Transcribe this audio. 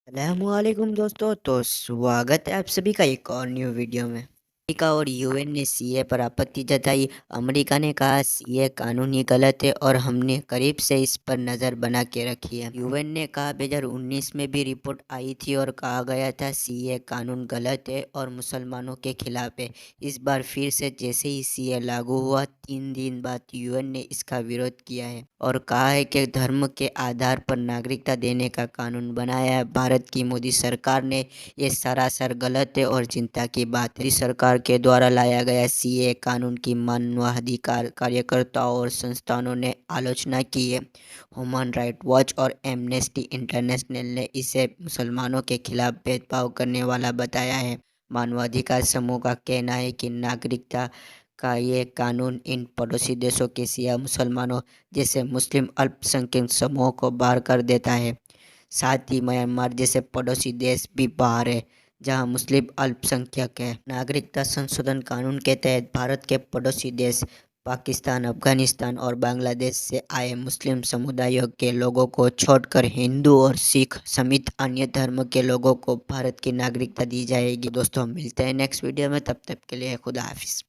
अस्सलामुअलैकुम दोस्तों। तो स्वागत है आप सभी का एक और न्यू वीडियो में। अमेरिका और यूएन ने सीए पर आपत्ति जताई। अमेरिका ने कहा सीए कानूनी गलत है और हमने करीब से इस पर नज़र बना के रखी है। यूएन ने कहा 2019 में भी रिपोर्ट आई थी और कहा गया था सीए कानून गलत है और मुसलमानों के खिलाफ है। इस बार फिर से जैसे ही सीए लागू हुआ 3 दिन बाद यूएन ने इसका विरोध किया है और कहा है कि धर्म के आधार पर नागरिकता देने का कानून बनाया है। भारत की मोदी सरकार ने ये सरासर गलत है और चिंता की बात है। मोदी सरकार के द्वारा लाया गया सीए कानून की मानवाधिकार कार्यकर्ताओं और संस्थानों ने आलोचना की है। ह्यूमन राइट वॉच और एमनेस्टी इंटरनेशनल ने इसे मुसलमानों के खिलाफ भेदभाव करने वाला बताया है। मानवाधिकार समूह का कहना है कि नागरिकता का ये कानून इन पड़ोसी देशों के शिया मुसलमानों जैसे मुस्लिम अल्पसंख्यक समूहों को बाहर कर देता है। साथ ही म्यांमार जैसे पड़ोसी देश भी बाहर है जहां मुस्लिम अल्पसंख्यक है। नागरिकता संशोधन कानून के तहत भारत के पड़ोसी देश पाकिस्तान, अफगानिस्तान और बांग्लादेश से आए मुस्लिम समुदायों के लोगों को छोड़कर हिंदू और सिख समेत अन्य धर्म के लोगों को भारत की नागरिकता दी जाएगी। दोस्तों मिलते हैं नेक्स्ट वीडियो में, तब तक के लिए खुदा हाफिज।